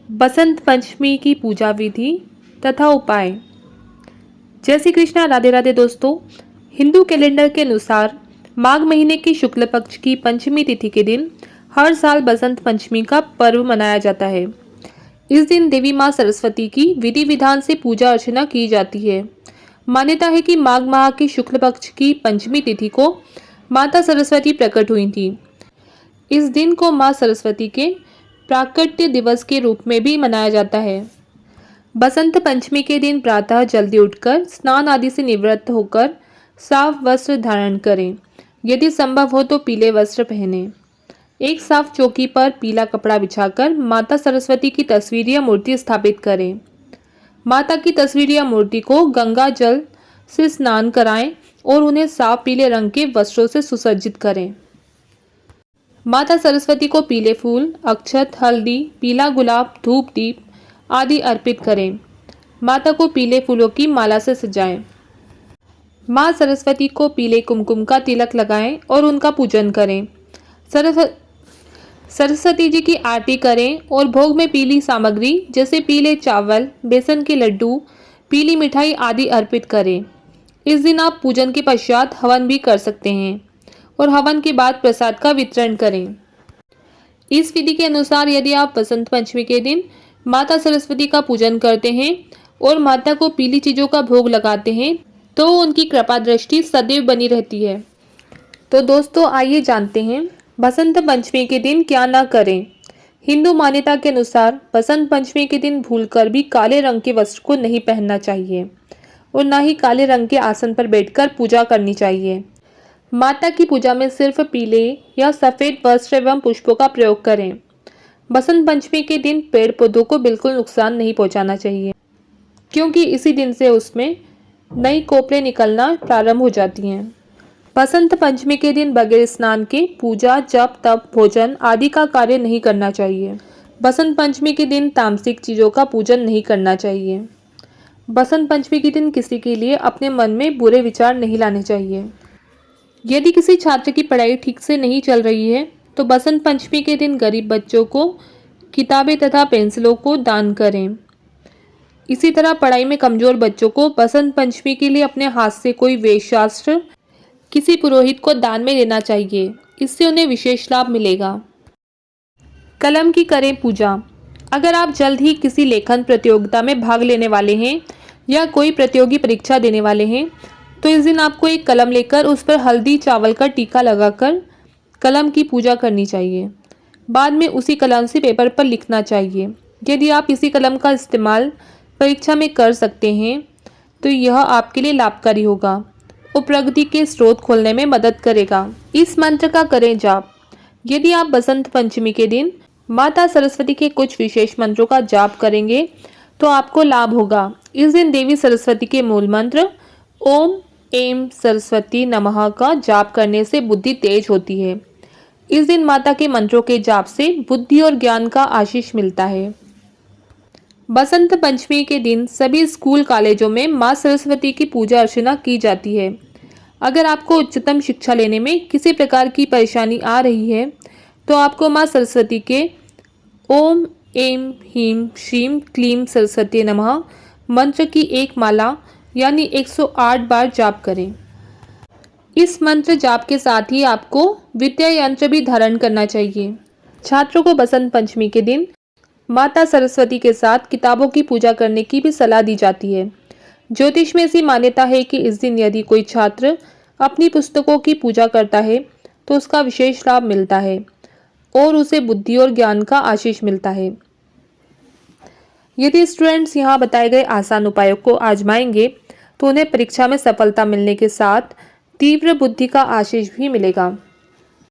बसंत पंचमी की पूजा विधि तथा उपाय। जय श्री कृष्णा, राधे राधे दोस्तों। हिंदू कैलेंडर के अनुसार माघ महीने की शुक्ल पक्ष की पंचमी तिथि के दिन हर साल बसंत पंचमी का पर्व मनाया जाता है। इस दिन देवी मां सरस्वती की विधि विधान से पूजा अर्चना की जाती है। मान्यता है कि माघ माह की शुक्ल पक्ष की पंचमी तिथि को माता सरस्वती प्रकट हुई थी। इस दिन को मां सरस्वती के प्राकट्य दिवस के रूप में भी मनाया जाता है। बसंत पंचमी के दिन प्रातः जल्दी उठकर स्नान आदि से निवृत्त होकर साफ वस्त्र धारण करें। यदि संभव हो तो पीले वस्त्र पहनें। एक साफ चौकी पर पीला कपड़ा बिछाकर माता सरस्वती की तस्वीर या मूर्ति स्थापित करें। माता की तस्वीर या मूर्ति को गंगा जल से स्नान कराएं और उन्हें साफ पीले रंग के वस्त्रों से सुसज्जित करें। माता सरस्वती को पीले फूल, अक्षत, हल्दी, पीला गुलाब, धूप, दीप आदि अर्पित करें। माता को पीले फूलों की माला से सजाएं। मां सरस्वती को पीले कुमकुम का तिलक लगाएं और उनका पूजन करें। सरस्वती जी की आरती करें और भोग में पीली सामग्री जैसे पीले चावल, बेसन के लड्डू, पीली मिठाई आदि अर्पित करें। इस दिन आप पूजन के पश्चात हवन भी कर सकते हैं और हवन के बाद प्रसाद का वितरण करें। इस विधि के अनुसार यदि आप बसंत पंचमी के दिन माता सरस्वती का पूजन करते हैं और माता को पीली चीज़ों का भोग लगाते हैं तो उनकी कृपा दृष्टि सदैव बनी रहती है। तो दोस्तों, आइए जानते हैं बसंत पंचमी के दिन क्या ना करें। हिंदू मान्यता के अनुसार बसंत पंचमी के दिन भूलकर भी काले रंग के वस्त्र को नहीं पहनना चाहिए और ना ही काले रंग के आसन पर बैठकर पूजा करनी चाहिए। माता की पूजा में सिर्फ पीले या सफ़ेद वस्त्र एवं पुष्पों का प्रयोग करें। बसंत पंचमी के दिन पेड़ पौधों को बिल्कुल नुकसान नहीं पहुंचाना चाहिए, क्योंकि इसी दिन से उसमें नई कोपलें निकलना प्रारंभ हो जाती हैं। बसंत पंचमी के दिन बगैर स्नान के पूजा, जप, तप, भोजन आदि का कार्य नहीं करना चाहिए। बसंत पंचमी के दिन तामसिक चीज़ों का पूजन नहीं करना चाहिए। बसंत पंचमी के दिन किसी के लिए अपने मन में बुरे विचार नहीं लाने चाहिए। यदि किसी छात्र की पढ़ाई ठीक से नहीं चल रही है तो बसंत पंचमी के दिन गरीब बच्चों को किताबें तथा पेंसिलों को दान करें। इसी तरह पढ़ाई में कमजोर बच्चों को बसंत पंचमी के लिए अपने हाथ से कोई वेद शास्त्र किसी पुरोहित को दान में देना चाहिए। इससे उन्हें विशेष लाभ मिलेगा। कलम की करें पूजा। अगर आप जल्द ही किसी लेखन प्रतियोगिता में भाग लेने वाले हैं या कोई प्रतियोगी परीक्षा देने वाले हैं तो इस दिन आपको एक कलम लेकर उस पर हल्दी चावल का टीका लगाकर कलम की पूजा करनी चाहिए। बाद में उसी कलम से पेपर पर लिखना चाहिए। यदि आप इसी कलम का इस्तेमाल परीक्षा में कर सकते हैं तो यह आपके लिए लाभकारी होगा और प्रगति के स्रोत खोलने में मदद करेगा। इस मंत्र का करें जाप। यदि आप बसंत पंचमी के दिन माता सरस्वती के कुछ विशेष मंत्रों का जाप करेंगे तो आपको लाभ होगा। इस दिन देवी सरस्वती के मूल मंत्र ओम ऐं सरस्वती नमः का जाप करने से बुद्धि तेज होती है। इस दिन माता के मंत्रों के जाप से बुद्धि और ज्ञान का आशीष मिलता है। बसंत पंचमी के दिन सभी स्कूल कॉलेजों में मां सरस्वती की पूजा अर्चना की जाती है। अगर आपको उच्चतम शिक्षा लेने में किसी प्रकार की परेशानी आ रही है तो आपको मां सरस्वती के ओम ऐं ह्रीं श्रीं क्लीं सरस्वती नमः मंत्र की एक माला यानी 108 बार जाप करें। इस मंत्र जाप के साथ ही आपको विद्या यंत्र भी धारण करना चाहिए। छात्रों को बसंत पंचमी के दिन माता सरस्वती के साथ किताबों की पूजा करने की भी सलाह दी जाती है। ज्योतिष में ऐसी मान्यता है कि इस दिन यदि कोई छात्र अपनी पुस्तकों की पूजा करता है तो उसका विशेष लाभ मिलता है और उसे बुद्धि और ज्ञान का आशीष मिलता है। यदि स्टूडेंट्स यहाँ बताए गए आसान उपायों को आजमाएंगे तो उन्हें परीक्षा में सफलता मिलने के साथ तीव्र बुद्धि का आशीष भी मिलेगा।